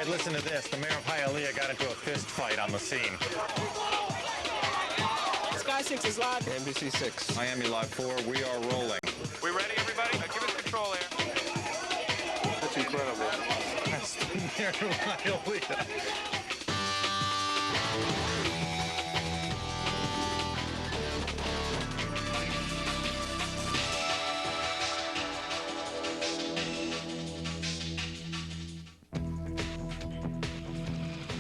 right, listen to this. The mayor of Hialeah got into a fist fight on the scene. Sky 6 is live. NBC-6. Miami Live 4, we are rolling. We ready, everybody? Give us control here. That's incredible. That's the mayor of Hialeah.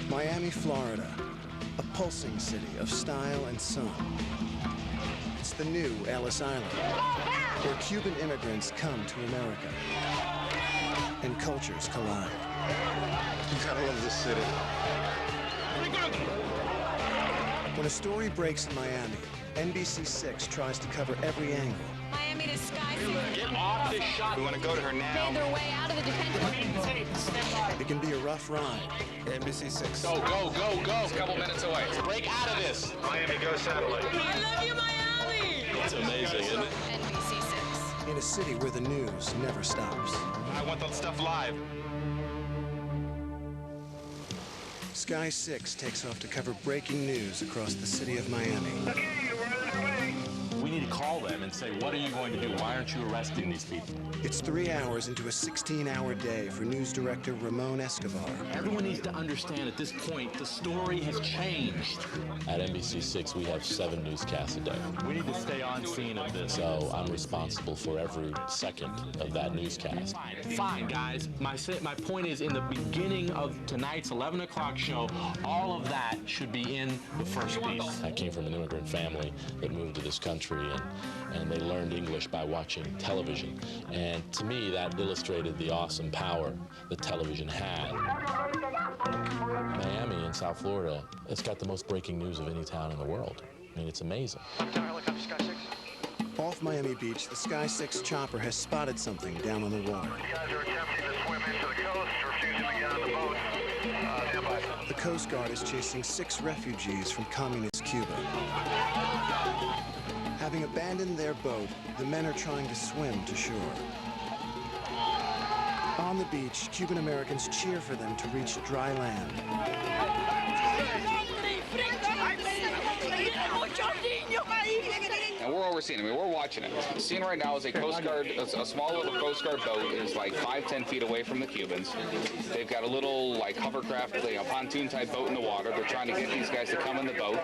Miami, Florida, a pulsing city of style and sun. It's the new Ellis Island, where Cuban immigrants come to America and cultures collide. You gotta love this city. When a story breaks in Miami, NBC-6 tries to cover every angle. Miami to Sky 6. Get off this shot. We want to go to her now. Made their way out of the detention. It can be a rough ride. NBC-6. Go, go, go, go. It's a couple minutes away. Break out of this. Miami, go satellite. I love you, Miami! It's amazing, isn't it? NBC-6. In a city where the news never stops. I want that stuff live. Sky 6 takes off to cover breaking news across the city of Miami. We need to call them and say, what are you going to do? Why aren't you arresting these people? It's 3 hours into a 16-hour day for news director Ramon Escobar. Everyone needs to understand at this point, the story has changed. At NBC-6, we have 7 newscasts a day. We need to stay on scene of this. So I'm responsible for every second of that newscast. Fine, guys. My point is, in the beginning of tonight's 11 o'clock show, all of that should be in the first piece. I came from an immigrant family that moved to this country, and they learned English by watching television. And to me, that illustrated the awesome power that television had. Miami in South Florida, it's got the most breaking news of any town in the world. I mean, it's amazing. Off Miami Beach, the Sky 6 chopper has spotted something down on the water. You guys are attempting to swim into the coast, refusing to get on the boat. Stand by. The Coast Guard is chasing 6 refugees from communist Cuba. Having abandoned their boat, the men are trying to swim to shore. On the beach, Cuban Americans cheer for them to reach dry land. And we're overseeing it. I mean, we're watching it. The scene right now is a Coast Guard, a small little Coast Guard boat is like 5-10 feet away from the Cubans. They've got a little like hovercraft, pontoon type boat in the water. They're trying to get these guys to come in the boat.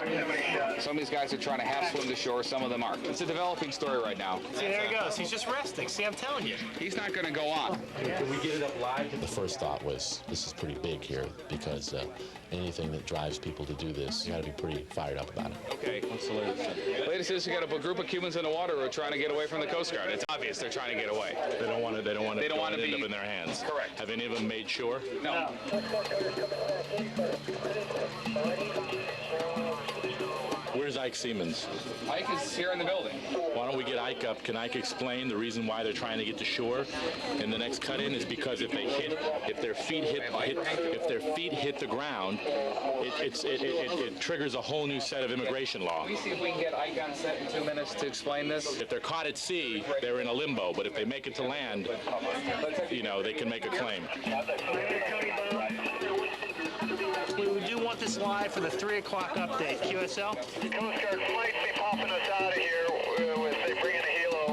Some of these guys are trying to half swim to shore. Some of them aren't. It's a developing story right now. See, there he goes. He's just resting. See, I'm telling you. He's not going to go on. Can we get it up live? The first thought was, this is pretty big here, because anything that drives people to do this, you got to be pretty fired up about it. Okay. What's the latest? Latest is we got a group of Cubans in the water who are trying to get away from the Coast Guard. It's obvious they're trying to get away. They don't want to end up in their hands. Correct. Have any of them made shore? No. Where's Ike Siemens? Ike is here in the building. Why don't we get Ike up? Can Ike explain the reason why they're trying to get to shore? And the next cut in is because if their feet hit the ground, it triggers a whole new set of immigration law. Can we see if we can get Ike on set in 2 minutes to explain this? If they're caught at sea, they're in a limbo. But if they make it to land, they can make a claim. We do want this live for the 3 o'clock update. QSL? Coast Guard flight be popping us out of here if they bring in a helo.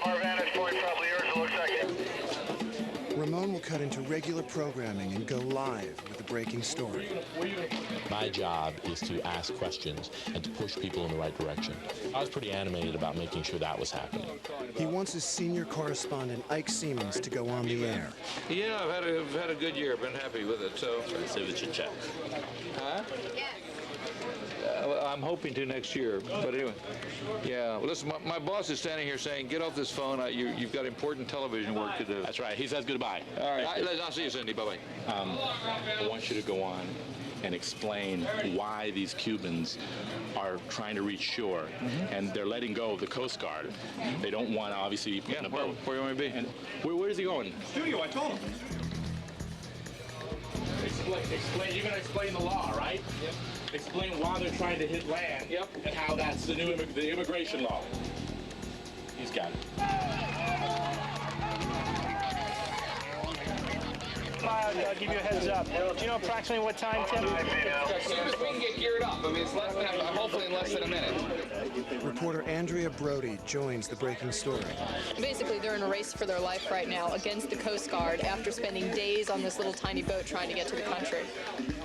From our vantage point, probably yours, it looks like it. Ramon will cut into regular programming and go live with the breaking story. My job is to ask questions and to push people in the right direction. I was pretty animated about making sure that was happening. He wants his senior correspondent, Ike Siemens, to go on the air. Yeah, I've had a good year. I've been happy with it, so. See what you check. Huh? I'm hoping to next year, but anyway. Yeah, well, listen, my boss is standing here saying, get off this phone. You've got important television work to do. That's right. He says goodbye. All right, I'll see you, Cindy. Bye-bye. I want you to go on and explain why these Cubans are trying to reach shore, and they're letting go of the Coast Guard. They don't want to obviously be put in a boat. Where you want to be? And where is he going? Studio, I told him. Explain. You're going to explain the law, right? Yep. Explain why they're trying to hit land. Yep. And how that's the new the immigration law. He's got it. I'll give you a heads up. Do you know approximately what time, Tim? As soon as we can get geared up. I mean, it's less than, hopefully in less than a minute. Reporter Andrea Brody joins the breaking story. Basically, they're in a race for their life right now against the Coast Guard after spending days on this little tiny boat trying to get to the country.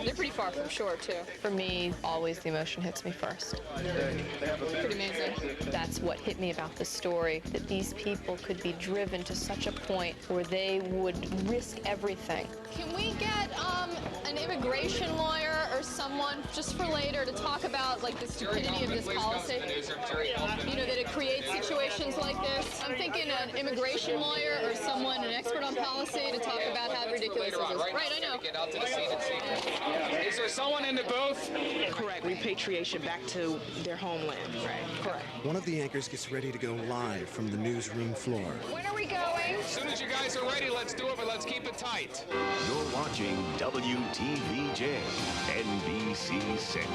They're pretty far from shore, too. For me, always the emotion hits me first. Pretty amazing. That's what hit me about the story, that these people could be driven to such a point where they would risk everything. Can we get an immigration lawyer or someone just for later to talk about like the stupidity of this policy? You know, that it creates situations like this. I'm thinking an immigration lawyer or someone, an expert on policy, to talk about how ridiculous this is. Right, I know. Get out to the scene and see. Is there someone in the booth? Correct. Repatriation back to their homeland. Right. Correct. One of the anchors gets ready to go live from the newsroom floor. When are we going? As soon as you guys are ready, let's do it, but let's keep it tight. You're watching WTVJ Nbc-6.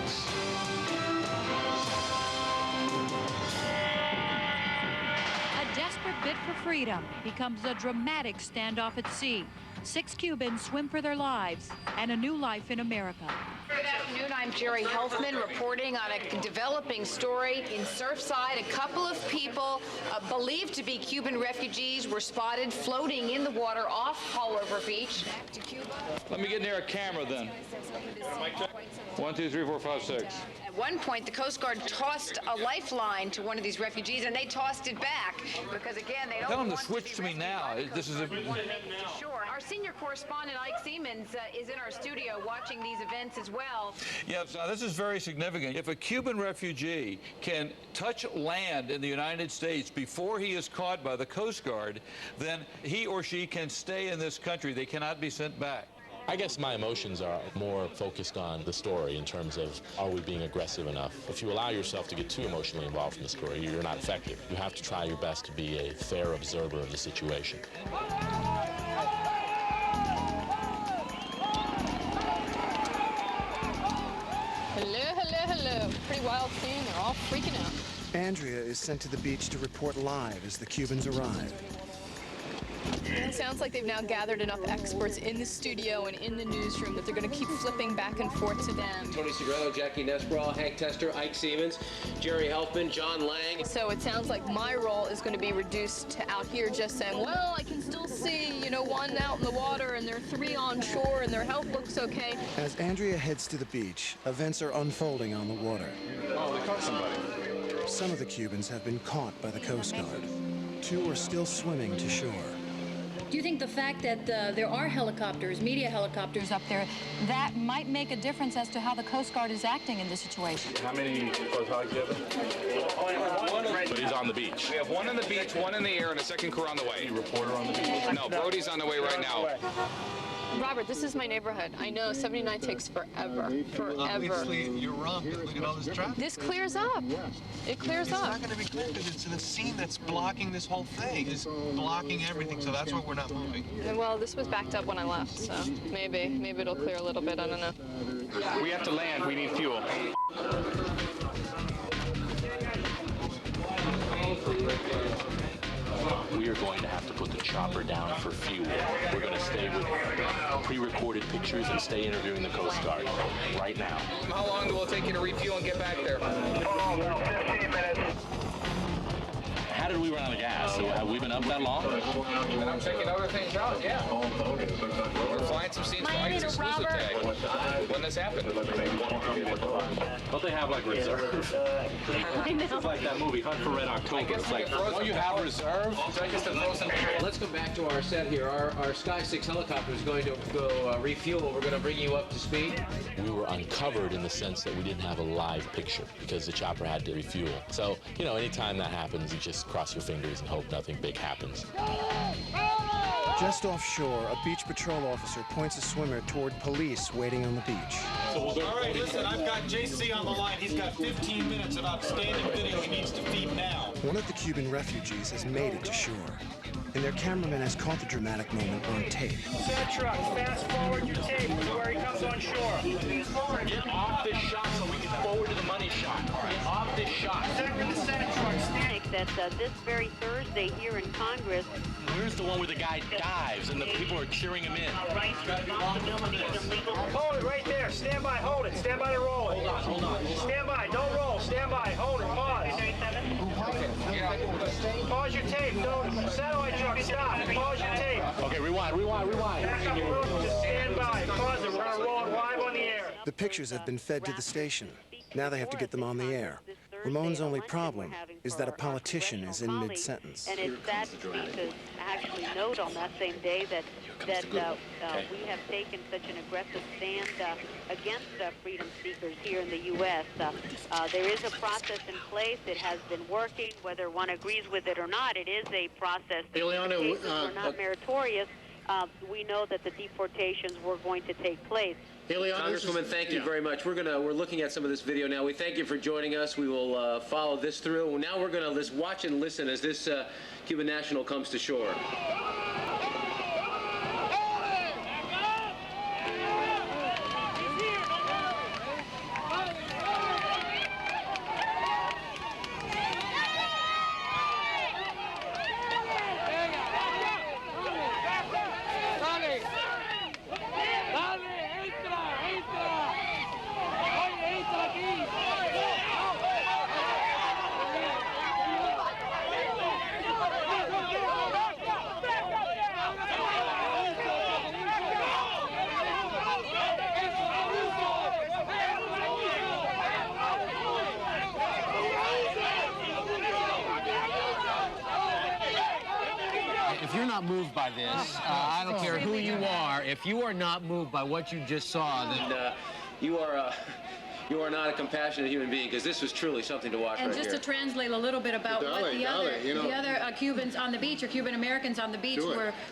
A desperate bid for freedom becomes a dramatic standoff at sea. 6 Cubans swim for their lives and a new life in America. Good afternoon. I'm Jerry Healthman reporting on a developing story in Surfside. A couple of people believed to be Cuban refugees were spotted floating in the water off Pullover Beach. To Cuba. Let me get near a camera then. 1, 2, 3, 4, 5, 6. At one point, the Coast Guard tossed a lifeline to one of these refugees, and they tossed it back because, again, they don't Tell them to want switch to me now. This is a... Sure. Our senior correspondent, Ike Siemens, is in our studio watching these events as well. Yes, this is very significant. If a Cuban refugee can touch land in the United States before he is caught by the Coast Guard, then he or she can stay in this country. They cannot be sent back. I guess my emotions are more focused on the story in terms of, are we being aggressive enough? If you allow yourself to get too emotionally involved in the story, you're not effective. You have to try your best to be a fair observer of the situation. Hello, hello, hello. Pretty wild scene. They're all freaking out. Andrea is sent to the beach to report live as the Cubans arrive. It sounds like they've now gathered enough experts in the studio and in the newsroom that they're going to keep flipping back and forth to them. Tony Segredo, Jackie Nesbro, Hank Tester, Ike Siemens, Jerry Helfman, John Lang. So it sounds like my role is going to be reduced to out here just saying, well, I can still see, you know, one out in the water and there are 3 on shore and their health looks okay. As Andrea heads to the beach, events are unfolding on the water. Oh, they caught somebody. Some of the Cubans have been caught by the Coast Guard. 2 are still swimming to shore. Do you think the fact that there are helicopters, media helicopters up there, that might make a difference as to how the Coast Guard is acting in this situation? How many photogs do you have? But he's on the beach. We have 1 on the beach, 1 in the air, and a second crew on the way. Any reporter on the beach? No, Brody's on the way right now. Robert, this is my neighborhood. I know 79 takes forever. Forever. Obviously, you're wrong. Look at all this traffic. This clears up. It clears up. It's not going to be clear because it's the scene that's blocking this whole thing. It's blocking everything, so that's why we're not moving. Well, this was backed up when I left, so maybe it'll clear a little bit. I don't know. We have to land. We need fuel. We are going to have to put the chopper down for fuel. We're going to stay with pre-recorded pictures and stay interviewing the Coast Guard right now. How long will it take you to refuel and get back there? Oh, about 15 minutes. How did we run out of gas? So have we been up that long? And I'm checking other things out, yeah. We're flying some scenes for Ike's exclusive today. When this happened. Don't they have like reserve? I know. It's like that movie, Hunt for Red October. It's like, oh, you have reserve? So I guess the frozen. Let's come back to our set here. Our Sky 6 helicopter is going to go refuel. We're going to bring you up to speed. we were uncovered in the sense that we didn't have a live picture because the chopper had to refuel. So, you know, anytime that happens, you just cross your fingers and hope nothing big happens. Just offshore, a beach patrol officer points a swimmer toward police waiting on the beach. All right, listen, I've got JC on the line. He's got 15 minutes of outstanding video he needs to feed now. One of the Cuban refugees has made it to shore. and their cameraman has caught the dramatic moment on tape. Set truck, fast forward your tape to where he comes on shore. Get off this shot so we can forward to the money shot. Off this shot. Second, the Senate truck, stand. That this very Thursday here in Congress. Where's the one where the guy dives and the people are cheering him in? Hold it right there. Stand by. Hold it. Stand by to roll it. Hold on. Stand by. Don't roll. Stand by. Hold it. Pause. Pause your tape. Don't. Satellite truck. Stop. Pause your tape. Okay, rewind. Back up. Just stand by. Pause it. We're going to roll it live on the air. The pictures have been fed to the station. Now they have to get them on the air. Ramon's only problem is that a politician is in mid-sentence. And it's sad to me to actually note on that same day that we have taken such an aggressive stand against freedom seekers here in the U.S. There is a process in place. It has been working. Whether one agrees with it or not, it is a process. The cases were not meritorious. We know that the deportations were going to take place. Congresswoman, thank you very much. We're looking at some of this video now. We thank you for joining us. We will follow this through. Now we're going to watch and listen as this Cuban national comes to shore. If you're not moved by this, I don't care who you are. If you are not moved by what you just saw, then you are not a compassionate human being, because this was truly something to watch. And right just here. to translate a little bit about what the other Cubans on the beach, or Cuban Americans on the beach,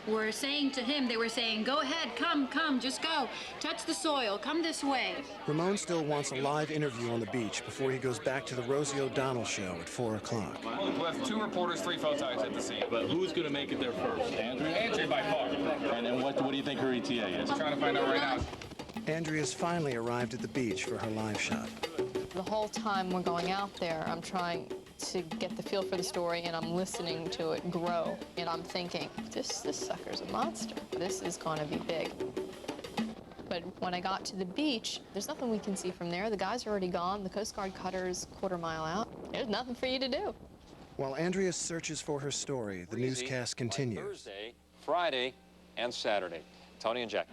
were saying to him. They were saying, "Go ahead, come, just go, touch the soil, come this way." Ramon still wants a live interview on the beach before he goes back to the Rosie O'Donnell show at 4 o'clock. We'll have 2 reporters, 3 photos at the scene. But who's going to make it there first? Andrea? Andrea by far. And then what do you think her ETA is? Trying to find out right now. Andrea's finally arrived at the beach for her live shot. The whole time we're going out there, I'm trying to get the feel for the story, and I'm listening to it grow, and I'm thinking, this sucker's a monster. This is going to be big. But when I got to the beach, there's nothing we can see from there. The guys are already gone. The Coast Guard cutter's quarter mile out. There's nothing for you to do. While Andrea searches for her story, the newscast continues. Thursday, Friday, and Saturday. Tony and Jack.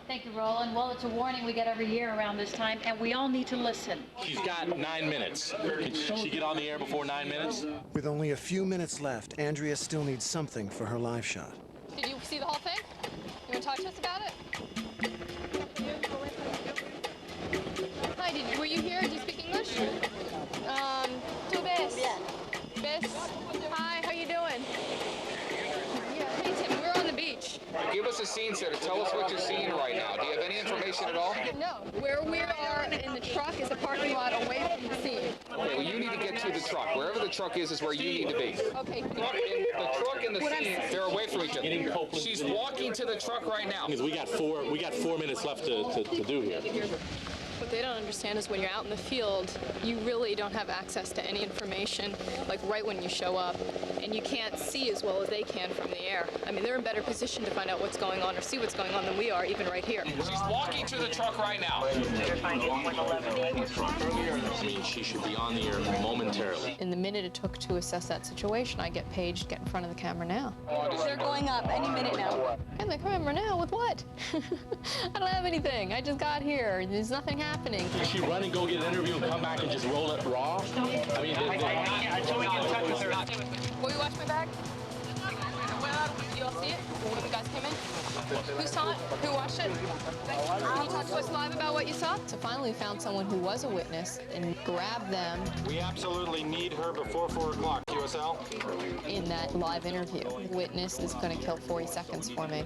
Thank you, Roland. Well, it's a warning we get every year around this time, and we all need to listen. She's got 9 minutes. Can she get on the air before 9 minutes? With only a few minutes left, Andrea still needs something for her live shot. Did you see the whole thing? You want to talk to us about it? Hi, were you here? Do you speak English? Tu ves? Ves? Hi, how you doing? Hey, Tim, we're on the beach. Give us a scene, sir. Tell us what you're seeing right now. Do you have any information at all? No. Where we are in the truck is a parking lot away from the scene. Okay, well, you need to get to the truck. Wherever the truck is where you need to be. Okay. The truck and the scene, they're away from each other. She's walking to the truck right now. Because we got 4 minutes left to do here. What they don't understand is when you're out in the field, you really don't have access to any information, like right when you show up, and you can't see as well as they can from the air. I mean, they're in better position to find out what's going on or see what's going on than we are, even right here. She's walking to the truck right now. I mean, she should be on the air momentarily. In the minute it took to assess that situation, I get paged, get in front of the camera now. They're going up any minute now. And the camera now with what? I don't have anything. I just got here. There's nothing happening. Does she run and go get an interview and come back and just roll it raw? I mean, until we get in touch with her. Will you watch my bag? You all see it when you guys came in? Who saw it? Who watched it? Can you talk to us live about what you saw? So finally we found someone who was a witness, and grab them. We absolutely need her before 4 o'clock, QSL. In that live interview, the witness is going to kill 40 seconds for me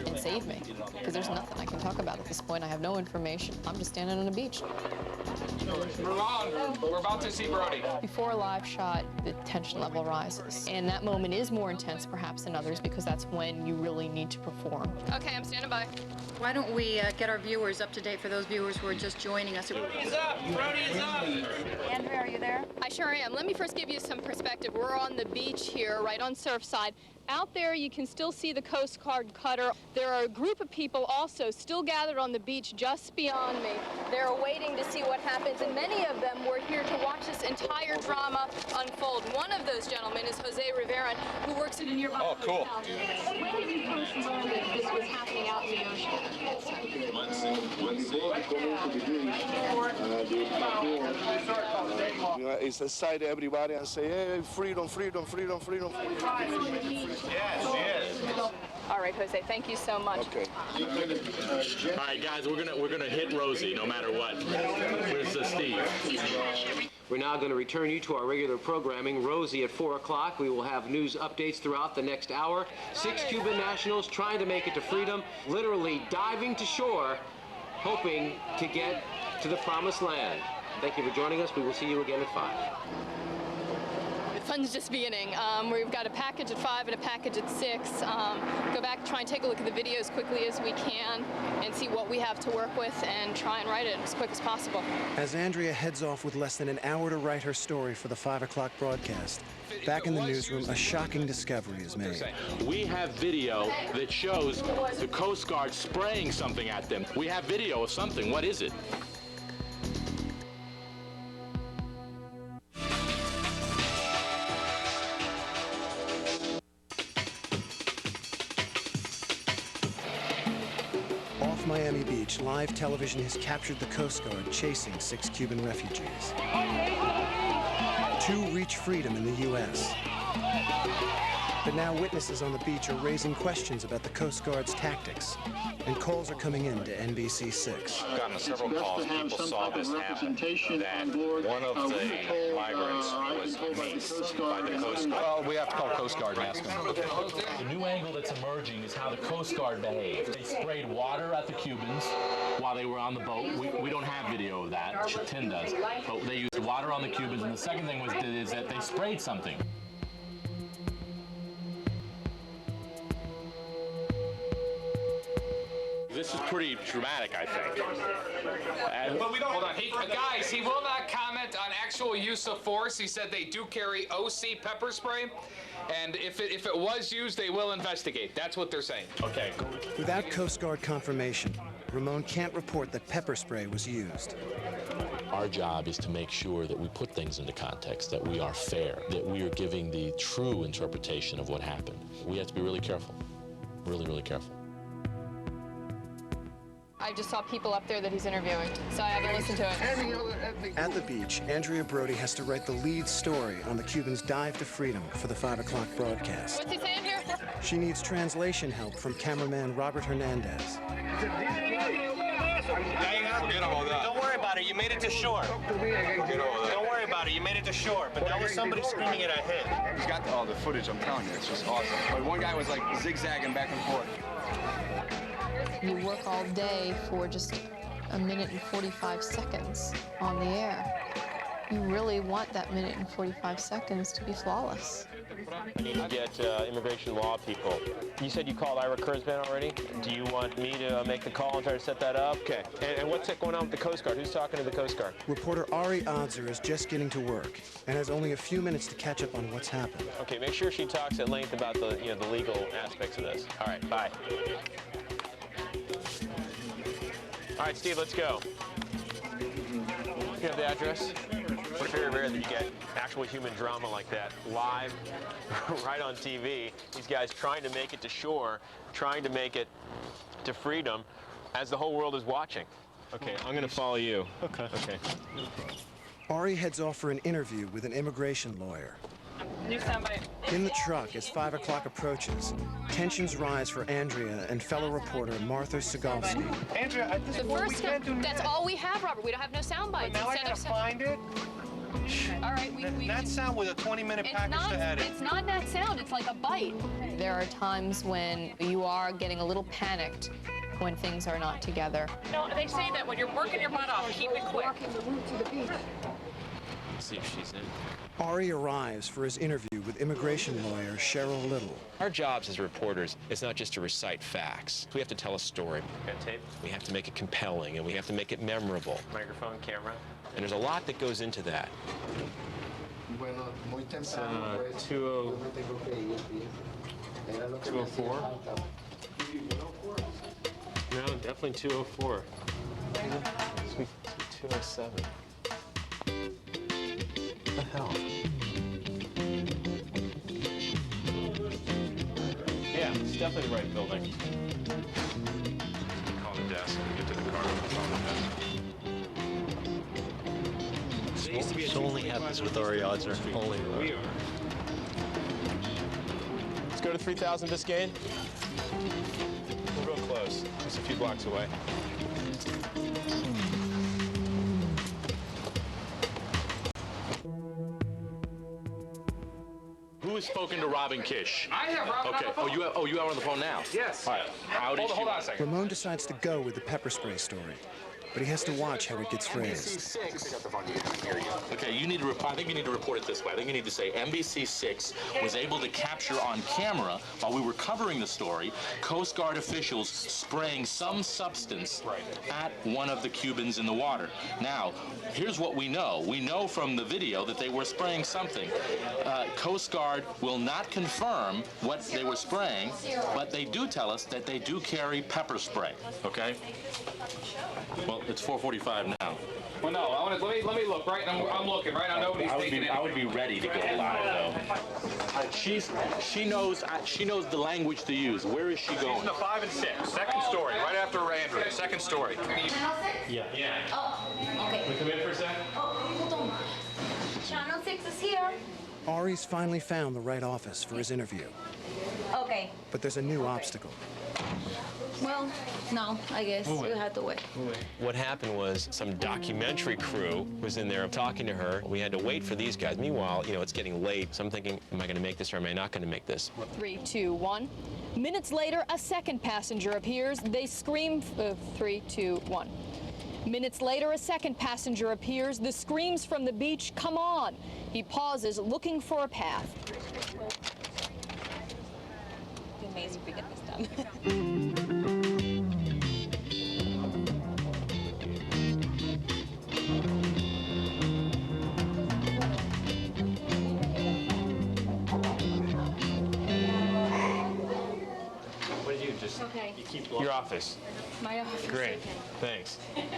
and save me, because there's nothing I can talk about at this point. I have no information. I'm just standing on the beach. Move on. We're about to see Brody. Before a live shot, the tension level rises. And that moment is more intense, perhaps, than others, because that's when you really need to perform. Okay, I'm standing by. Why don't we get our viewers up to date for those viewers who are just joining us? Brody's up! Brody's up! Andrea, are you there? I sure am. Let me first give you some perspective. We're on the beach here, right on Surfside. Out there, you can still see the Coast Guard cutter. There are a group of people also still gathered on the beach just beyond me. They're waiting to see what happens, and many of them were here to watch this entire drama unfold. One of those gentlemen is Jose Rivera, who works at a nearby cool. hotel. When did you first learn that this was happening out in the ocean? It's a sight to everybody and say, hey, freedom, freedom, freedom, freedom. Yes. All right, Jose, thank you so much. Okay. All right, guys, we're gonna hit Rosie no matter what. Where's Steve? We're now going to return you to our regular programming. Rosie at 4 o'clock. We will have news updates throughout the next hour. 6 Cuban nationals trying to make it to freedom, literally diving to shore, hoping to get to the promised land. Thank you for joining us. We will see you again at 5. The fun's just beginning. We've got a package at 5 and a package at 6. Go back, try and take a look at the video as quickly as we can and see what we have to work with and try and write it as quick as possible. As Andrea heads off with less than an hour to write her story for the 5 o'clock broadcast, back in the newsroom, a shocking discovery is made. We have video that shows the Coast Guard spraying something at them. We have video of something. What is it? Off Miami Beach, live television has captured the Coast Guard chasing 6 Cuban refugees. 2 reach freedom in the U.S. But now witnesses on the beach are raising questions about the Coast Guard's tactics, and calls are coming in to NBC-6. I've gotten several calls. People saw this happen, that one of the migrants was maced by the Coast Guard. Well, we have to call Coast Guard and ask them. The new angle that's emerging is how the Coast Guard behaved. They sprayed water at the Cubans while they were on the boat. We don't have video of that. Chatin does. But they used water on the Cubans, and the second thing is that they sprayed something. This is pretty dramatic, I think. But we don't. Hold on. Guys, he will not comment on actual use of force. He said they do carry OC pepper spray, and if it was used, they will investigate. That's what they're saying. Okay. Without Coast Guard confirmation, Ramon can't report that pepper spray was used. Our job is to make sure that we put things into context, that we are fair, that we are giving the true interpretation of what happened. We have to be really careful, really, really careful. I just saw people up there that he's interviewing, so I haven't listened to it. At the beach, Andrea Brody has to write the lead story on the Cubans' dive to freedom for the 5 o'clock broadcast. What's he saying here? She needs translation help from cameraman Robert Hernandez. Forget all that. Don't worry about it. You made it to shore. Don't worry about it. You made it to shore. But now there's somebody screaming at our head. He's got all the footage, I'm telling you. It's just awesome. But one guy was like zigzagging back and forth. You work all day for just a minute and 45 seconds on the air. You really want that minute and 45 seconds to be flawless. I need to get immigration law people. You said you called Ira Kurzban already. Do you want me to make the call and try to set that up? Okay. And what's going on with the Coast Guard? Who's talking to the Coast Guard? Reporter Ari Odzer is just getting to work and has only a few minutes to catch up on what's happened. Okay, make sure she talks at length about the the legal aspects of this. All right, bye. All right, Steve, let's go. You have the address? It's very rare that you get actual human drama like that live, right on TV. These guys trying to make it to shore, trying to make it to freedom, as the whole world is watching. Okay, I'm going to follow you. Okay. Okay. Ari heads off for an interview with an immigration lawyer. New soundbite. In the truck, as 5 o'clock approaches, tensions rise for Andrea and fellow reporter Martha Segalski. Andrea, at this The point, we first, can't do that's all we have, Robert. We don't have no sound bites. Now I gotta find it. All right, That sound with a 20-minute package to edit. It's not that sound, it's like a bite. There are times when you are getting a little panicked when things are not together. No, they say that when you're working your butt off, keep it quick. Let's see if she's in. Ari arrives for his interview with immigration lawyer Cheryl Little. Our jobs as reporters is not just to recite facts. We have to tell a story. Got tape? We have to make it compelling, and we have to make it memorable. Microphone, camera. And there's a lot that goes into that. It's 204? No, definitely 204. 207. What the hell? Yeah, it's definitely the right building. Call the desk and get to the car. This only happens with our odds are only We are. Let's go to 3000 Biscayne. We're real close, just a few blocks away. Who has spoken to Robin Kish? I have Robin on the phone. You are on the phone now? Yes. All right. Hold on a second. Ramon decides to go with the pepper spray story, but he has to watch how it gets phrased. Okay, you need to I think you need to report it this way. I think you need to say NBC-6 was able to capture on camera while we were covering the story, Coast Guard officials spraying some substance at one of the Cubans in the water. Now, here's what we know. We know from the video that they were spraying something. Coast Guard will not confirm what they were spraying, but they do tell us that they do carry pepper spray, okay? Well, it's 4:45 now. Well, no, let me look, right? I'm looking, right? I know what he's taking in. I would be ready to go live, though. She knows the language to use. Where is she going? She's in the 5 and 6. Second story, right after Andrea. Second story. Yeah. Oh, okay. Can we come in for a sec? Oh, hold on. Channel 6 is here. Ari's finally found the right office for his interview, Okay. but there's a new obstacle. Well, no, I guess we had to wait. What happened was some documentary crew was in there talking to her. We had to wait for these guys. Meanwhile, it's getting late, so I'm thinking, am I going to make this or am I not going to make this? 3, 2, 1. Minutes later, a second passenger appears. They scream. 3, 2, 1. Minutes later, a second passenger appears. The screams from the beach come on. He pauses, looking for a path. It'd be amazing if we get this done. What did you just... Okay. You keep your office. My office. Great. Thanks.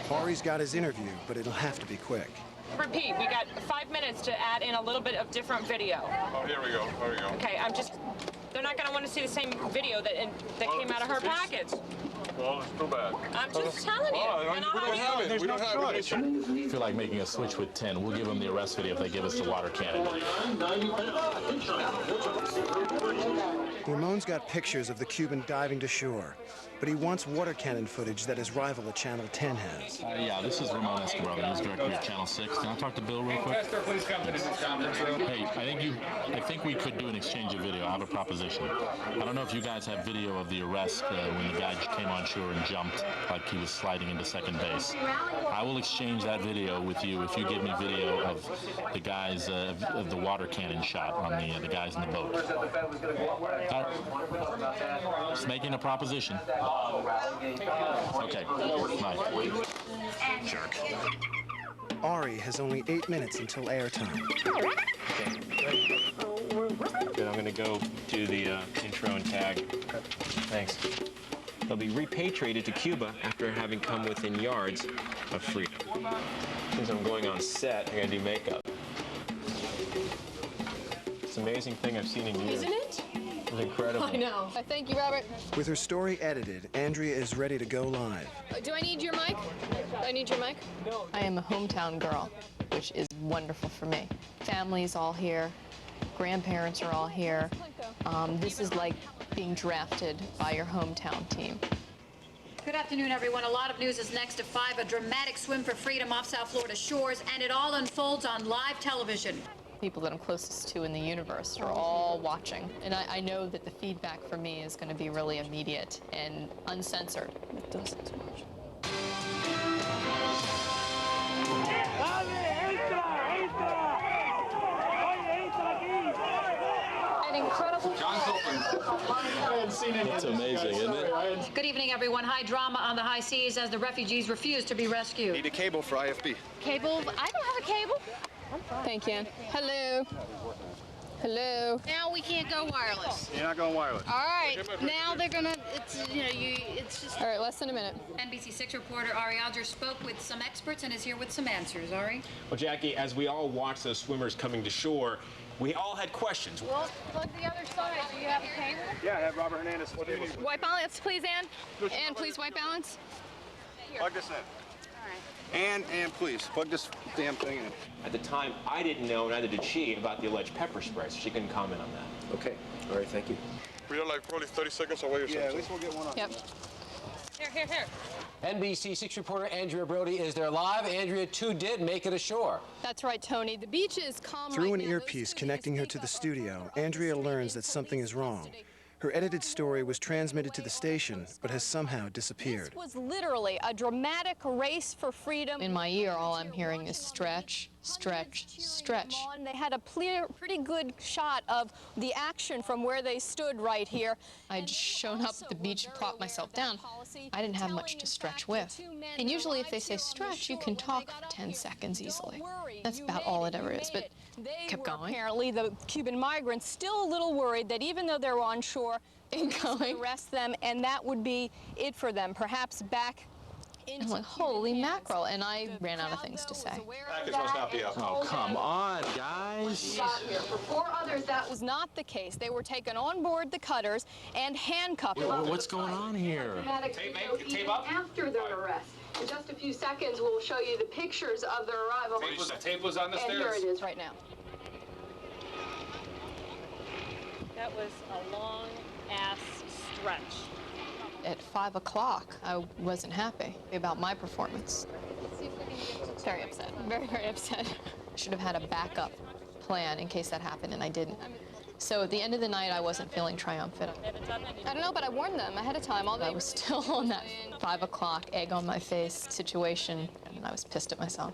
Ari's got his interview, but it'll have to be quick. Repeat, we got 5 minutes to add in a little bit of different video. Oh, here we go. Okay, they're not going to want to see the same video that came out of her package. Well, it's too bad. I'm just telling you. We don't have it. I feel like making a switch with 10. We'll give them the arrest video if they give us the water cannon. Ramon's got pictures of the Cuban diving to shore, but he wants water cannon footage that his rival at Channel 10 has. Yeah, this is Ramon Escobar, the news director of Channel 6. Can I talk to Bill real quick? Please come to this conference room. Hey, I think we could do an exchange of video. I have a proposition. I don't know if you guys have video of the arrest when the guy came on shore and jumped like he was sliding into second base. I will exchange that video with you if you give me video of the guys of the water cannon shot on the guys in the boat. Just making a proposition. Okay. Bye. Jerk. Ari has only 8 minutes until airtime. Good, I'm going to go do the intro and tag. Thanks. They'll be repatriated to Cuba after having come within yards of freedom. Since I'm going on set, I got to do makeup. It's an amazing thing I've seen in years. Isn't it? It's incredible. I know. Thank you, Robert. With her story edited, Andrea is ready to go live. Do I need your mic? I need your mic? I am a hometown girl, which is wonderful for me. Family's all here. grandparents are all here. This is like being drafted by your hometown team. Good afternoon, everyone. A lot of news is next at 5. A dramatic swim for freedom off South Florida shores, and it all unfolds on live television. People that I'm closest to in the universe are all watching. And I know that the feedback for me is going to be really immediate and uncensored. It doesn't too much. An incredible... John's open. I hadn't seen any It's amazing, isn't it? Good evening, everyone. High drama on the high seas as the refugees refuse to be rescued. Need a cable for IFB. Cable? I don't have a cable. Thank you. Hello. Hello. Now we can't go wireless. You're not going wireless. All right. Now they're gonna. It's just. All right, less than a minute. NBC-6 reporter Ari Alger spoke with some experts and is here with some answers. Ari. Well, Jackie, as we all watched those swimmers coming to shore, we all had questions. Well, plug the other side. Do you have a cable? Yeah, I have Robert Hernandez. What do you need? White balance, please, Ann. Ann, please, white balance. Plug this in. And please, plug this damn thing in. At the time, I didn't know, neither did she, about the alleged pepper spray, so she couldn't comment on that. Okay. All right, thank you. We're like probably 30 seconds away or something. Yeah, at least we'll get one on. Yep. Here. NBC6 reporter Andrea Brody is there live. Andrea, too, did make it ashore. That's right, Tony. The beach is calm. Through right an now. earpiece connecting her to the studio, Andrea learns that something is wrong. Her edited story was transmitted to the station, but has somehow disappeared. This was literally a dramatic race for freedom. In my ear, all I'm hearing is stretch, stretch, stretch. They had a pretty good shot of the action from where they stood right here. I'd shown up at the beach and propped myself down. I didn't have much to stretch with. And usually if they say stretch, you can talk 10 seconds easily. That's about all it ever is, but kept going. Apparently, the Cuban migrants still a little worried that even though they're on shore, they could arrest them, and that would be it for them, perhaps back into... I'm like, holy mackerel, and I ran out of things to say. Package must not be up. Oh, come on, guys. For 4 others, that was not the case. They were taken on board the cutters and handcuffed. What's going on here? Tape up? After their arrest. In just a few seconds, we'll show you the pictures of their arrival. Tape was on the stairs. And here it is right now. That was a long-ass stretch. At 5 o'clock, I wasn't happy about my performance. Very upset. Very, very upset. I should have had a backup plan in case that happened, and I didn't. So at the end of the night, I wasn't feeling triumphant. I don't know, but I warned them ahead of time. I was still on that 5 o'clock egg on my face situation, and I was pissed at myself.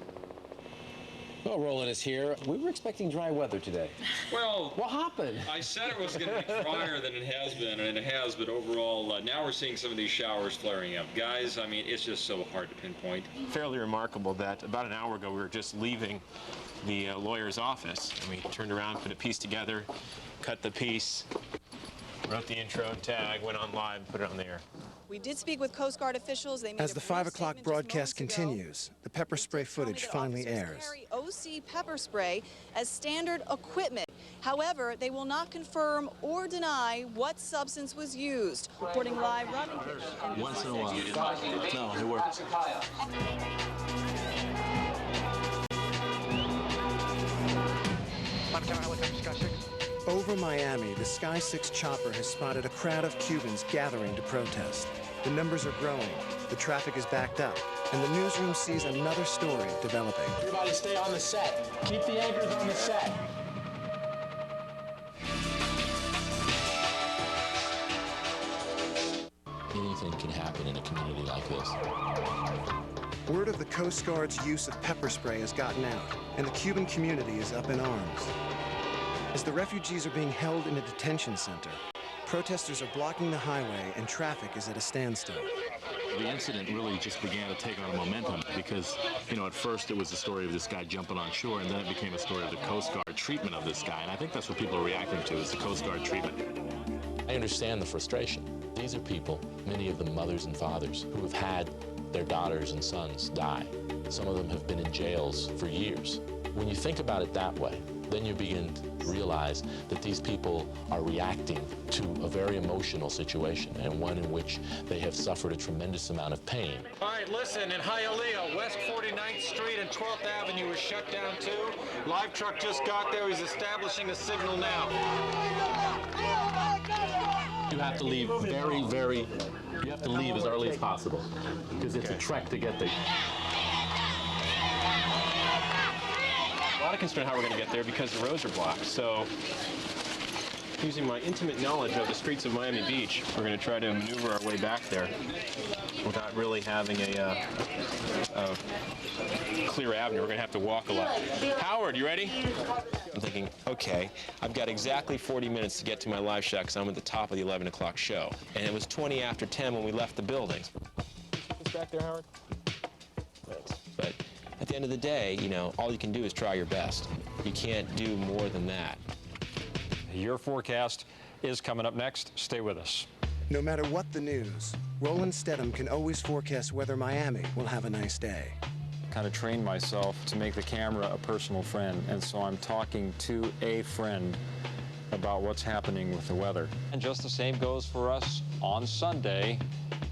Well, Roland is here. We were expecting dry weather today. Well, what happened? I said it was going to be drier than it has been, and it has, but overall, now we're seeing some of these showers flaring up. Guys, I mean, it's just so hard to pinpoint. Fairly remarkable that about an hour ago we were just leaving the lawyer's office, and we turned around, put a piece together, cut the piece, wrote the intro tag, went on live, put it on the air. We did speak with Coast Guard officials. They made As the 5 o'clock broadcast continues, the pepper spray footage finally airs. Carry OC pepper spray as standard equipment. However, they will not confirm or deny what substance was used. Reporting live, Robin. Once in a while. No, it works. Over Miami, the Sky 6 chopper has spotted a crowd of Cubans gathering to protest. The numbers are growing, the traffic is backed up, and the newsroom sees another story developing. Everybody stay on the set. Keep the anchors on the set. Anything can happen in a community like this. Word of the Coast Guard's use of pepper spray has gotten out, and the Cuban community is up in arms. As the refugees are being held in a detention center, protesters are blocking the highway and traffic is at a standstill. The incident really just began to take on a momentum because, at first it was the story of this guy jumping on shore, and then it became a story of the Coast Guard treatment of this guy, and I think that's what people are reacting to, is the Coast Guard treatment. I understand the frustration. These are people, many of them mothers and fathers, who have had their daughters and sons die. Some of them have been in jails for years. When you think about it that way, then you begin to realize that these people are reacting to a very emotional situation, and one in which they have suffered a tremendous amount of pain. All right, listen, in Hialeah, West 49th Street and 12th Avenue is shut down too. Live truck just got there. He's establishing a signal now. You have to leave you have to leave as early as possible, because it's a trek to get there. A lot of concern how we're going to get there because the roads are blocked. So, using my intimate knowledge of the streets of Miami Beach, we're going to try to maneuver our way back there without really having a clear avenue. We're going to have to walk a lot. Howard, you ready? I'm thinking, okay, I've got exactly 40 minutes to get to my live shot because I'm at the top of the 11 o'clock show. And it was 20 after 10 when we left the building. It's back there, Howard? Thanks. But at the end of the day, you know, all you can do is try your best. You can't do more than that. Your forecast is coming up next. Stay with us. No matter what the news, Roland Stedham can always forecast whether Miami will have a nice day. Kind of trained myself to make the camera a personal friend, and so I'm talking to a friend about what's happening with the weather. And just the same goes for us on Sunday.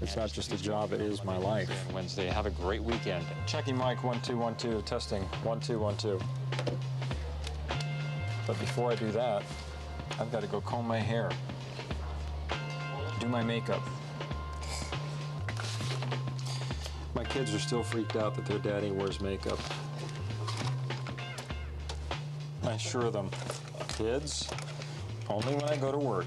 It's not just a job, it is my life. Wednesday, have a great weekend. Checking mic, 1 2 1 2, testing 1 2 1 2. But before I do that, I've got to go comb my hair, do my makeup. My kids are still freaked out that their daddy wears makeup. I assure them, kids, only when I go to work.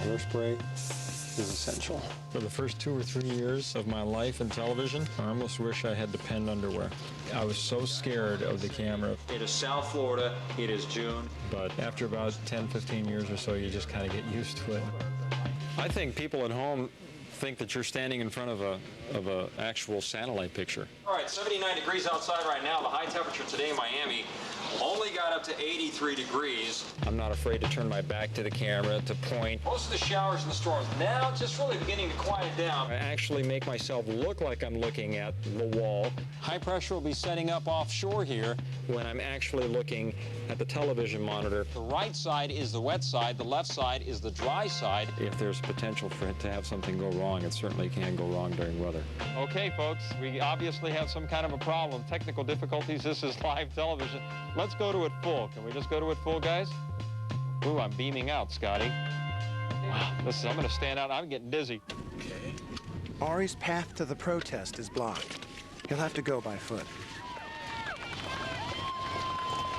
Hairspray is essential. For the first 2 or 3 years of my life in television, I almost wish I had to pen underwear. I was so scared of the camera. It is South Florida, it is June. But after about 10, 15 years or so, you just kind of get used to it. I think people at home think that you're standing in front of a actual satellite picture. All right, 79 degrees outside right now. The high temperature today in Miami only got up to 83 degrees. I'm not afraid to turn my back to the camera, to point. Most of the showers and the storms now just really beginning to quiet down. I actually make myself look like I'm looking at the wall. High pressure will be setting up offshore here when I'm actually looking at the television monitor. The right side is the wet side, the left side is the dry side. If there's potential for it to have something go wrong, it certainly can go wrong during weather. Okay, folks, we obviously have some kind of a problem. Technical difficulties. This is live television. Let's go to it full. Can we just go to it full, guys? Ooh, I'm beaming out, Scotty. Wow, I'm going to stand out. I'm getting dizzy. Okay. Ari's path to the protest is blocked. He'll have to go by foot.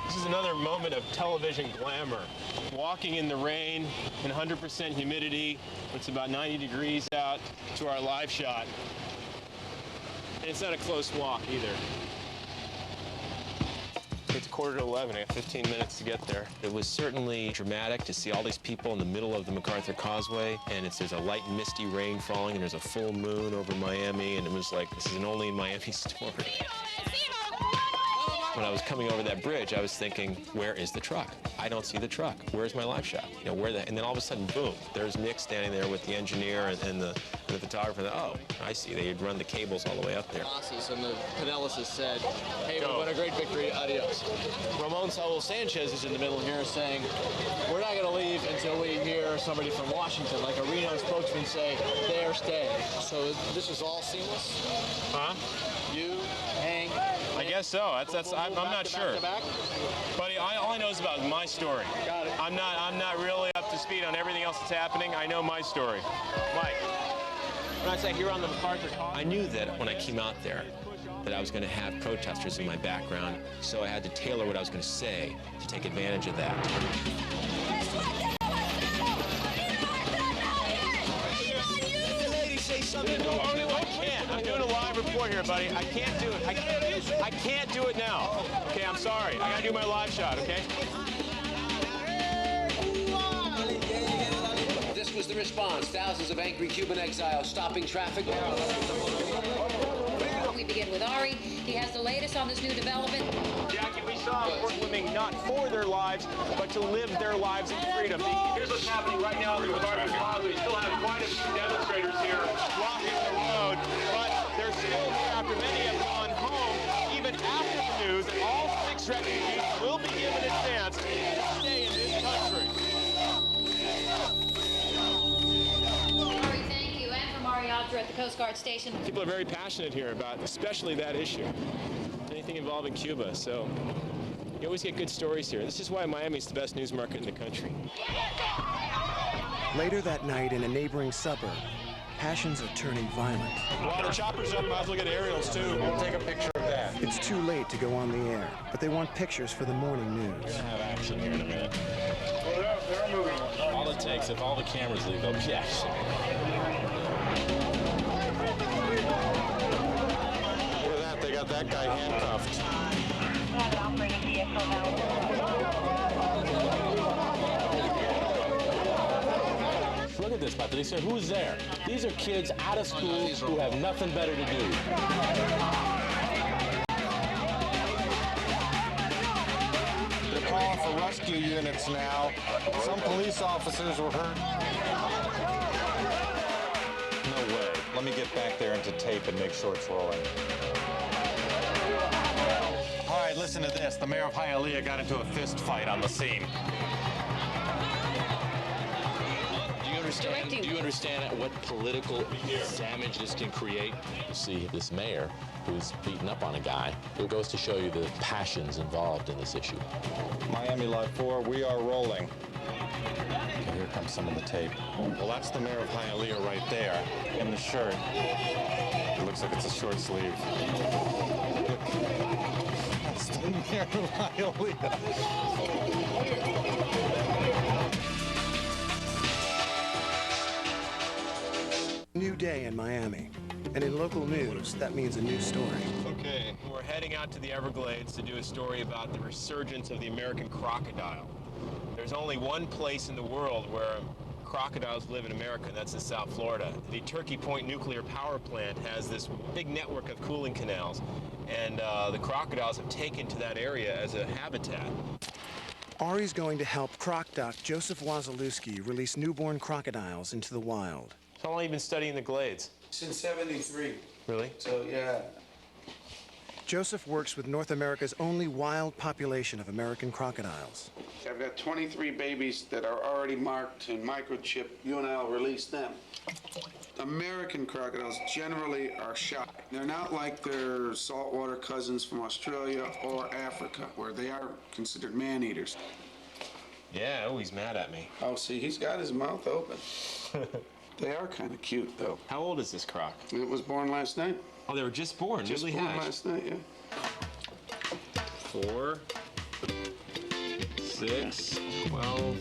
This is another moment of television glamour. Walking in the rain in 100% humidity. It's about 90 degrees out to our live shot. And it's not a close walk either. It's 11:15. I have 15 minutes to get there. It was certainly dramatic to see all these people in the middle of the MacArthur Causeway, and there's a light misty rain falling, and there's a full moon over Miami, and it was like, this is an only in Miami story. When I was coming over that bridge, I was thinking, where is the truck? I don't see the truck. Where's my live shot? You know, and then all of a sudden, boom, there's Nick standing there with the engineer and the photographer. Oh, I see. They had run the cables all the way up there. And the Pinellas said, hey, what a great victory, adios. Ramon Saul Sanchez is in the middle here saying, we're not going to leave until we hear somebody from Washington, like a Reno spokesman, say, they're staying. So this is all seamless? Huh? You, Hank. I guess so. I'm not sure. Buddy, all I know is about my story. Got it. I'm not really up to speed on everything else that's happening. I know my story. Mike. When I say here on the MacArthur Causeway, I knew that when I came out there that I was going to have protesters in my background, so I had to tailor what I was going to say to take advantage of that. I'm doing a live report here, buddy. I can't do it. I can't do it now. Okay, I'm sorry. I gotta do my live shot, okay? this was the response. Thousands of angry Cuban exiles stopping traffic. We begin with Ari. He has the latest on this new development. Jackie, we saw work women not for their lives, but to live their lives in freedom. Here's what's happening right now in the MacArthur Causeway. We still have quite a few demonstrators here blocking the road, but they're still here after many have gone home, even after the news that all 6 refugees will be given a chance Coast Guard station. People are very passionate here about especially that issue, anything involving Cuba. So you always get good stories here. This is why Miami is the best news market in the country. Later that night in a neighboring suburb, passions are turning violent. Well, the chopper's up, might as well get aerials too. We'll take a picture of that. It's too late to go on the air, but they want pictures for the morning news. We're gonna have action here in a minute. Well, they're moving. All it takes, if all the cameras leave, there'll be action. Look at that, they got that guy handcuffed. Look at this, Patricia. Who's there? These are kids out of school who have nothing better to do. They're calling for rescue units now. Some police officers were hurt. No way. Let me get back there into tape and make sure it's rolling. All right, listen to this. The mayor of Hialeah got into a fist fight on the scene. Do you understand what political damage this can create? You see this mayor who's beating up on a guy. It goes to show you the passions involved in this issue. Miami Live 4, we are rolling. Okay, here comes some of the tape. Well, that's the mayor of Hialeah right there in the shirt. It looks like it's a short sleeve. That's the mayor of Hialeah. New day in Miami. And in local news, that means a new story. Okay, we're heading out to the Everglades to do a story about the resurgence of the American crocodile. There's only one place in the world where crocodiles live in America, and that's in South Florida. The Turkey Point nuclear power plant has this big network of cooling canals, and the crocodiles have taken to that area as a habitat. Ari's going to help croc doc Joseph Wazalewski release newborn crocodiles into the wild. How long have you been studying the Glades? Since '73. Really? So, yeah. Joseph works with North America's only wild population of American crocodiles. I've got 23 babies that are already marked and microchipped. You and I'll release them. American crocodiles generally are shy. They're not like their saltwater cousins from Australia or Africa, where they are considered man-eaters. Yeah, oh, he's mad at me. Oh, see, he's got his mouth open. They are kind of cute, though. How old is this croc? It was born last night. Oh, they were just born, Just newly born hatched. last night, yeah. 4, 6, 12,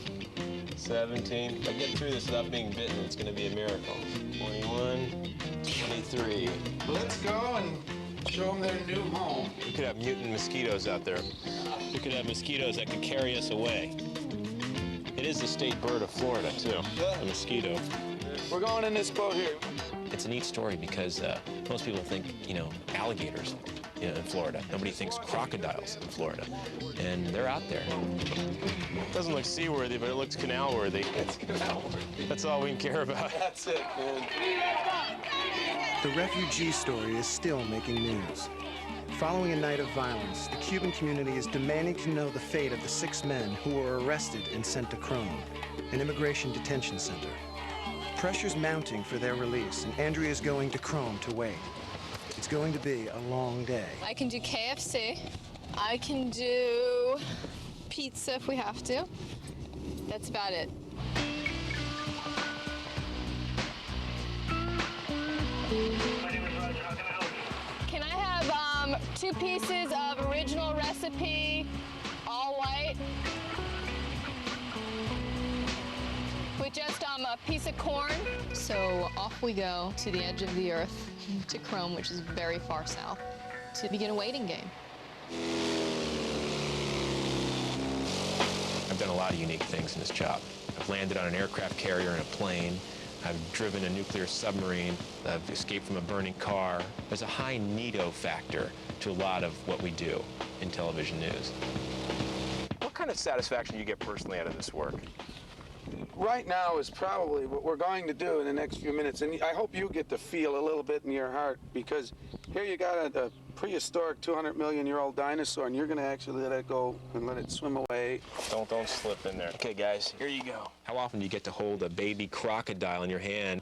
17. If I get through this without being bitten, it's going to be a miracle. 21, 23. Let's go and show them their new home. We could have mutant mosquitoes out there. We could have mosquitoes that could carry us away. It is the state bird of Florida, too, the mosquito. We're going in this boat here. It's a neat story because most people think, alligators in Florida. Nobody thinks crocodiles in Florida. And they're out there. It doesn't look seaworthy, but it looks canal-worthy. It's canal-worthy. That's all we can care about. That's it, man. The refugee story is still making news. Following a night of violence, the Cuban community is demanding to know the fate of the 6 men who were arrested and sent to Chrome, an immigration detention center. Pressure's mounting for their release, and Andrea's going to Chrome to wait. It's going to be a long day. I can do KFC. I can do pizza if we have to. That's about it. Can I have 2 pieces of original recipe, all white? With just a piece of corn. So off we go to the edge of the earth, to Chrome, which is very far south, to begin a waiting game. I've done a lot of unique things in this job. I've landed on an aircraft carrier in a plane. I've driven a nuclear submarine. I've escaped from a burning car. There's a high NITO factor to a lot of what we do in television news. What kind of satisfaction do you get personally out of this work? Right now is probably what we're going to do in the next few minutes, and I hope you get to feel a little bit in your heart, because here you got a prehistoric 200-million-year-old dinosaur, and you're going to actually let it go and let it swim away. Don't slip in there. Okay, guys, here you go. How often do you get to hold a baby crocodile in your hand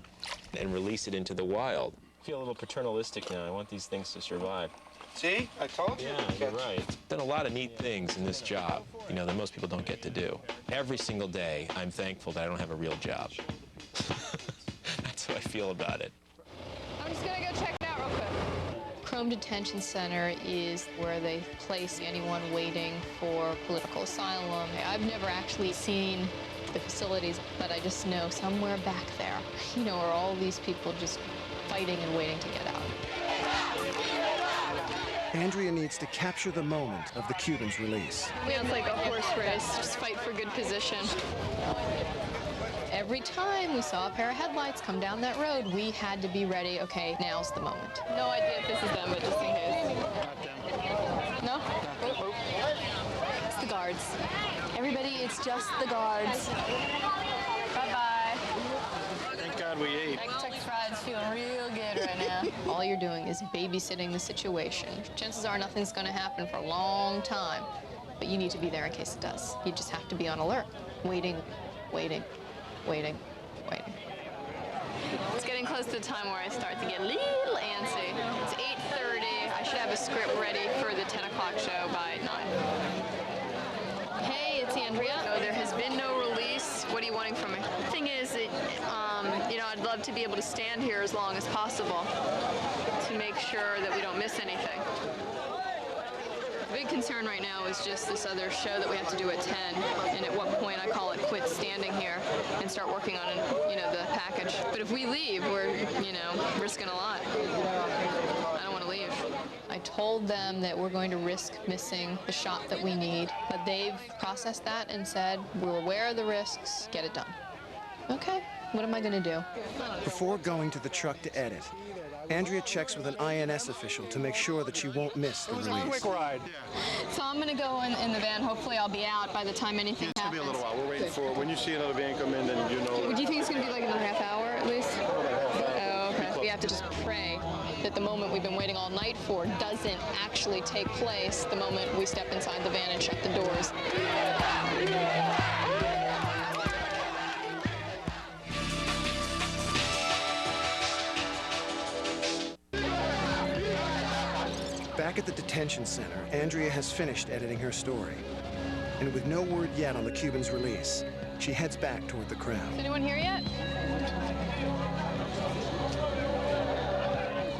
and release it into the wild? feel a little paternalistic now. I want these things to survive. See? I told you. Yeah, you're right. Done a lot of neat things in this job, you know, that most people don't get to do. Every single day, I'm thankful that I don't have a real job. That's how I feel about it. I'm just gonna go check it out real quick. Chrome Detention Center is where they place anyone waiting for political asylum. I've never actually seen the facilities, but I just know somewhere back there, you know, are all these people just fighting and waiting to get out. Andrea needs to capture the moment of the Cubans' release. It's like a horse race, just fight for good position. Every time we saw a pair of headlights come down that road, we had to be ready. Okay, now's the moment. No idea if this is them, but just in case. No? It's the guards. Everybody, it's just the guards. Bye-bye. Thank God we ate. Kentucky Fried's feeling real good right now. All you're doing is babysitting the situation. Chances are nothing's going to happen for a long time, but you need to be there in case it does. You just have to be on alert, waiting, waiting, waiting, waiting. It's getting close to the time where I start to get a little antsy. It's 8:30. I should have a script ready for the 10 o'clock show by 9. Hey, it's Andrea. No, there has been no release. What are you wanting from me? The thing is that, you know, I'd love to be able to stand here as long as possible to make sure that we don't miss anything. The big concern right now is just this other show that we have to do at 10, and at what point I call it quit standing here and start working on, you know, the package. But if we leave, we're, you know, risking a lot. I don't want to leave. I told them that we're going to risk missing the shot that we need, but they've processed that and said, we're aware of the risks, get it done. Okay, what am I going to do? Before going to the truck to edit, Andrea checks with an INS official to make sure that she won't miss the release. ride. So I'm going to go in the van. Hopefully I'll be out by the time anything happens. It's going to be a little while. We're waiting for, when you see another van come in, then you know. Do you think it's going to be like another half hour at least? Oh, okay. We have to just pray that the moment we've been waiting all night for doesn't actually take place the moment we step inside the van and shut the doors. Back at the detention center, Andrea has finished editing her story. And with no word yet on the Cubans' release, she heads back toward the crowd. Is anyone here yet?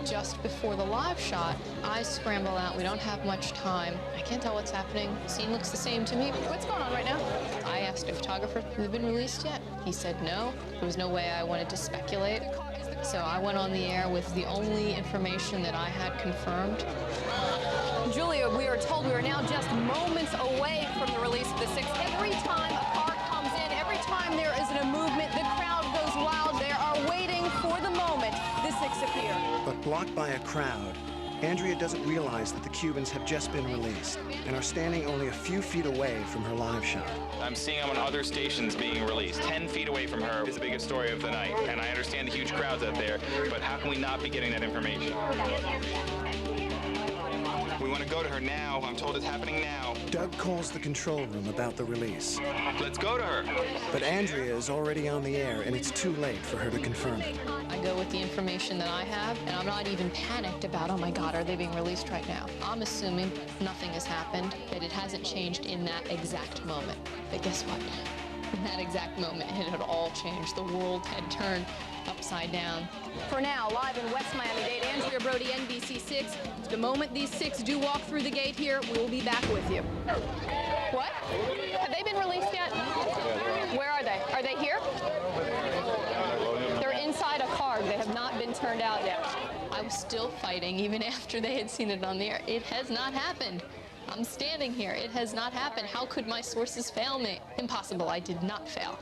Just before the live shot, I scramble out. We don't have much time. I can't tell what's happening. The scene looks the same to me. What's going on right now? I asked a photographer, have they been released yet? He said no. There was no way I wanted to speculate. So I went on the air with the only information that I had confirmed. Julia, we are told we are now just moments away from the release of the 6. Every time a car comes in, every time there is a movement, the crowd goes wild. They are waiting for the moment the 6 appear. But blocked by a crowd, Andrea doesn't realize that the Cubans have just been released and are standing only a few feet away from her live shot. I'm seeing them on other stations being released. 10 feet away from her is the biggest story of the night. And I understand the huge crowds out there, but how can we not be getting that information? We want to go to her now. I'm told it's happening now. Doug calls the control room about the release. Let's go to her. But Andrea is already on the air, and it's too late for her to confirm it. I go with the information that I have, and I'm not even panicked about, oh my God, are they being released right now? I'm assuming nothing has happened, that it hasn't changed in that exact moment. But guess what? In that exact moment, it had all changed. The world had turned upside down. For now, live in West Miami-Dade, Andrea Brody, NBC-6. The moment these 6 do walk through the gate here, we will be back with you. What? Have they been released yet? Where are they? Are they here? They're inside a car. They have not been turned out yet. I was still fighting even after they had seen it on the air. It has not happened. I'm standing here. It has not happened. How could my sources fail me? Impossible. I did not fail.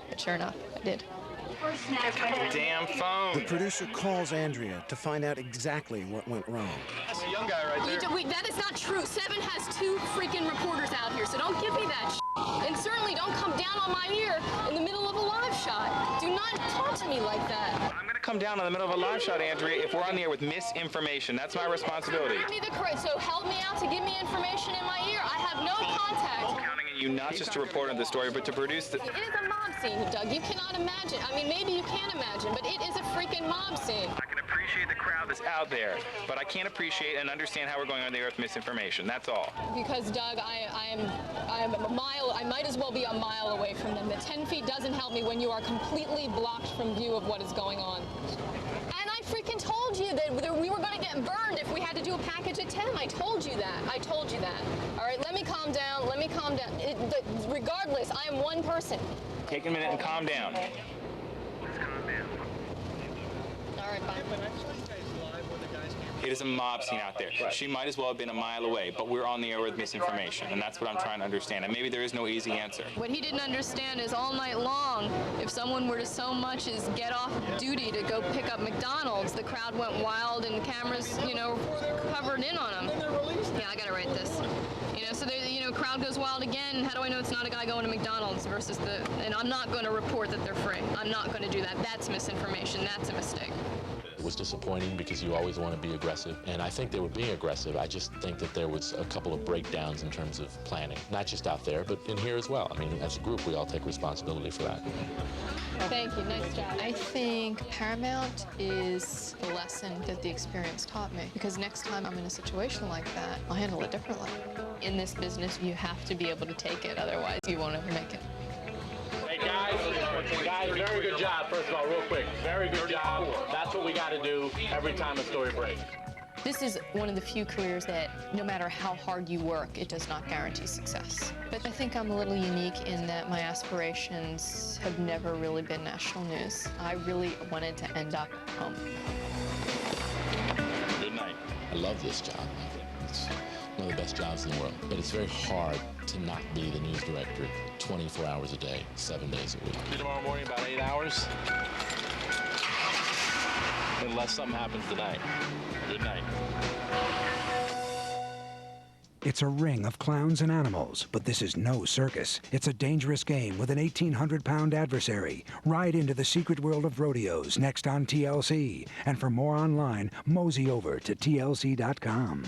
But sure enough, I did. Damn phone. The producer calls Andrea to find out exactly what went wrong. That's a young guy right there. That is not true. 7 has 2 freaking reporters out here, so don't give me that shit. And certainly don't come down on my ear in the middle of a live shot. Do not talk to me like that. I'm going to come down in the middle of a live shot, Andrea, if we're on the air with misinformation. That's my responsibility. So help me out to give me information in my ear. I have no contact. I'm counting on you not just to report on the story, but to produce the... It is a mob scene, Doug. You cannot imagine. I mean, maybe you can imagine, but it is a freaking mob scene. I can appreciate the crowd is out there, but I can't appreciate and understand how we're going on the air with misinformation. That's all. Because, Doug, I am a mile, I might as well be a mile away from them. The 10 feet doesn't help me when you are completely blocked from view of what is going on. And I freaking told you that we were going to get burned if we had to do a package at 10. I told you that. I told you that. All right, let me calm down. Let me calm down. Regardless, I am one person. Take a minute and calm down. All right, bye. It is a mob scene out there. She might as well have been a mile away, but we're on the air with misinformation, and that's what I'm trying to understand. And maybe there is no easy answer. What he didn't understand is all night long, if someone were to so much as get off duty to go pick up McDonald's, the crowd went wild and cameras, you know, covered in on them. Yeah, I gotta write this. You know, so there, you know, crowd goes wild again. How do I know it's not a guy going to McDonald's versus and I'm not going to report that they're free. I'm not going to do that. That's misinformation. That's a mistake. It was disappointing because you always want to be aggressive, and I think they were being aggressive. I just think that there was a couple of breakdowns in terms of planning, not just out there, but in here as well. I mean, as a group, we all take responsibility for that. Thank you. Nice job. I think paramount is the lesson that the experience taught me, because next time I'm in a situation like that, I'll handle it differently. In this business, you have to be able to take it, otherwise you won't ever make it. Hey, guys, very good job, first of all, real quick. Very good job. That's what we got to do every time a story breaks. This is one of the few careers that no matter how hard you work, it does not guarantee success. But I think I'm a little unique in that my aspirations have never really been national news. I really wanted to end up home. Good night. I love this job. It's one of the best jobs in the world, but it's very hard to not be the news director 24 hours a day, 7 days a week. Tomorrow morning, about 8 hours. Unless something happens tonight. Good night. It's a ring of clowns and animals, but this is no circus. It's a dangerous game with an 1,800-pound adversary. Ride into the secret world of rodeos next on TLC. And for more online, mosey over to TLC.com.